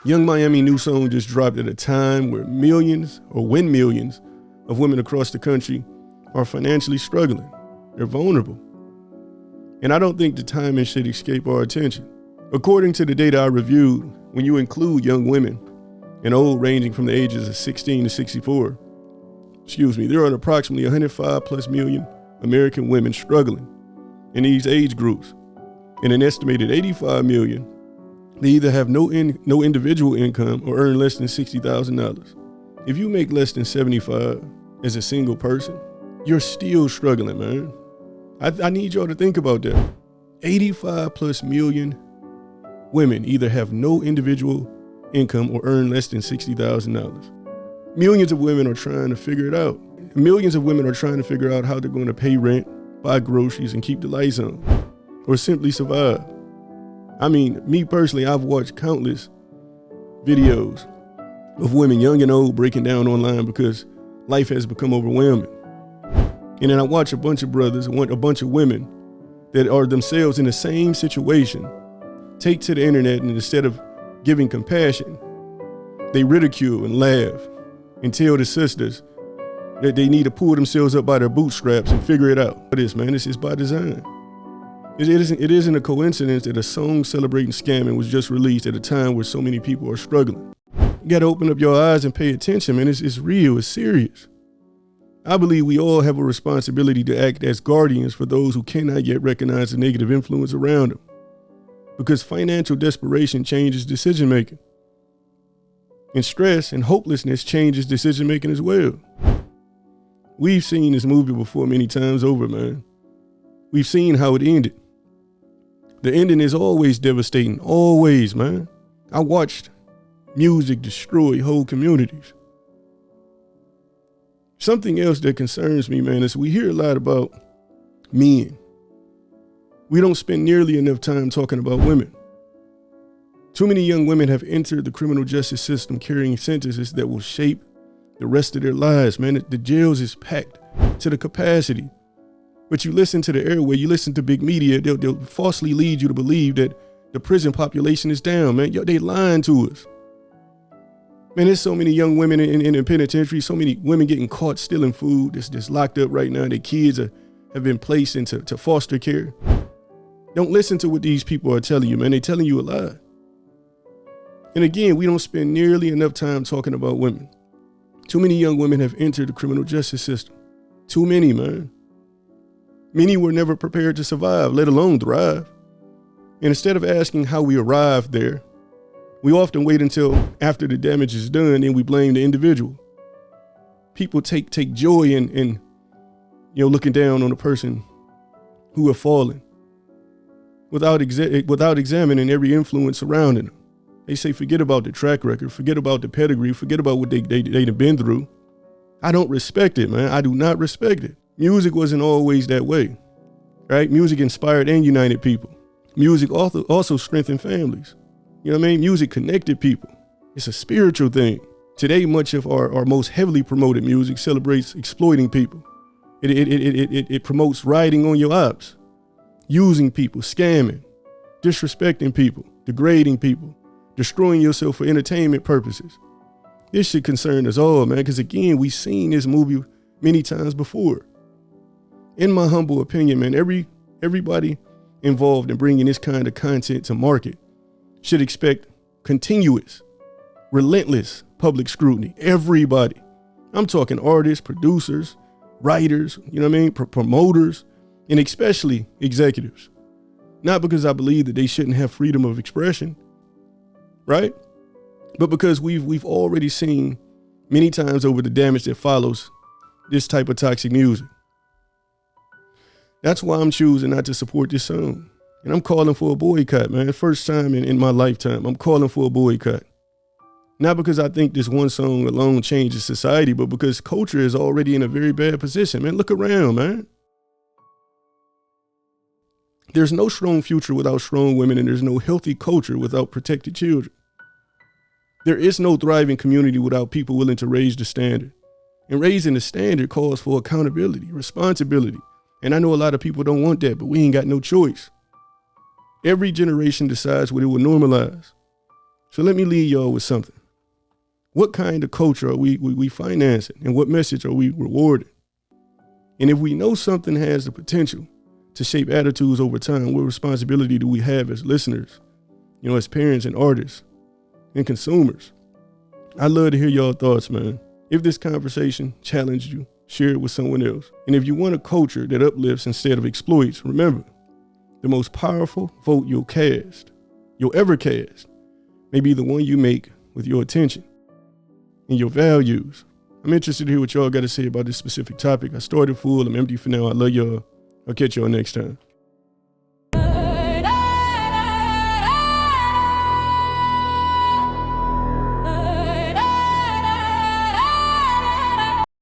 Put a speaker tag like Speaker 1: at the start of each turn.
Speaker 1: Young Miami new song just dropped at a time where millions of women across the country are financially struggling. They're vulnerable. And I don't think the timing should escape our attention. According to the data I reviewed, when you include young women and old ranging from the ages of 16 to 64, there are approximately 105 plus million American women struggling in these age groups. And an estimated 85 million, they either have no individual income or earn less than $60,000. If you make less than 75 as a single person, you're still struggling, man. I need y'all to think about that. 85 plus million women either have no individual income or earn less than $60,000. Millions of women are trying to figure it out. Millions of women are trying to figure out how they're going to pay rent, buy groceries, and keep the lights on, or simply survive. I mean, me personally, I've watched countless videos of women, young and old, breaking down online because life has become overwhelming. And then I watch a bunch of brothers and a bunch of women that are themselves in the same situation take to the internet, and instead of giving compassion, they ridicule and laugh and tell the sisters that they need to pull themselves up by their bootstraps and figure it out. This is by design. It isn't a coincidence that a song celebrating scamming was just released at a time where so many people are struggling. You gotta open up your eyes and pay attention, man. It's real, it's serious. I believe we all have a responsibility to act as guardians for those who cannot yet recognize the negative influence around them, because financial desperation changes decision making. And stress and hopelessness changes decision making as well. We've seen this movie before many times over, man. We've seen how it ended. The ending is always devastating, always, man. I watched music destroy whole communities. Something else that concerns me, man, is we hear a lot about men. We don't spend nearly enough time talking about women. Too many young women have entered the criminal justice system carrying sentences that will shape the rest of their lives, man. The jails is packed to the capacity. But you listen to the airway, you listen to big media, they'll falsely lead you to believe that the prison population is down, man. They lying to us. Man, there's so many young women in the penitentiary, so many women getting caught stealing food that's locked up right now. Their kids have been placed into foster care. Don't listen to what these people are telling you, man. They're telling you a lie. And again, we don't spend nearly enough time talking about women. Too many young women have entered the criminal justice system. Too many, man. Many were never prepared to survive, let alone thrive. And instead of asking how we arrived there, we often wait until after the damage is done and we blame the individual. People take joy in looking down on a person who have fallen without examining every influence surrounding them. They say, forget about the track record, forget about the pedigree, forget about what they've been through. I don't respect it, man. I do not respect it. Music wasn't always that way, right? Music inspired and united people. Music also strengthened families. You know what I mean? Music connected people. It's a spiritual thing. Today, much of our most heavily promoted music celebrates exploiting people. It promotes riding on your ops, using people, scamming, disrespecting people, degrading people, destroying yourself for entertainment purposes. This should concern us all, man, because again, we've seen this movie many times before. In my humble opinion, man, everybody involved in bringing this kind of content to market should expect continuous, relentless public scrutiny. Everybody. I'm talking artists, producers, writers, you know what I mean, promoters, and especially executives. Not because I believe that they shouldn't have freedom of expression, right? But because we've already seen many times over the damage that follows this type of toxic music. That's why I'm choosing not to support this song. And I'm calling for a boycott, man. First time in my lifetime, I'm calling for a boycott. Not because I think this one song alone changes society, but because culture is already in a very bad position, man. Look around, man. There's no strong future without strong women, and there's no healthy culture without protected children. There is no thriving community without people willing to raise the standard. And raising the standard calls for accountability, responsibility. And I know a lot of people don't want that, but we ain't got no choice. Every generation decides what it will normalize. So let me leave y'all with something. What kind of culture are we financing, and what message are we rewarding? And if we know something has the potential to shape attitudes over time, what responsibility do we have as listeners, as parents and artists and consumers? I'd love to hear y'all thoughts, man. If this conversation challenged you, share it with someone else. And if you want a culture that uplifts instead of exploits, remember, the most powerful vote you'll ever cast, may be the one you make with your attention and your values. I'm interested to hear what y'all got to say about this specific topic. I started full. I'm empty for now. I love y'all. I'll catch y'all next time.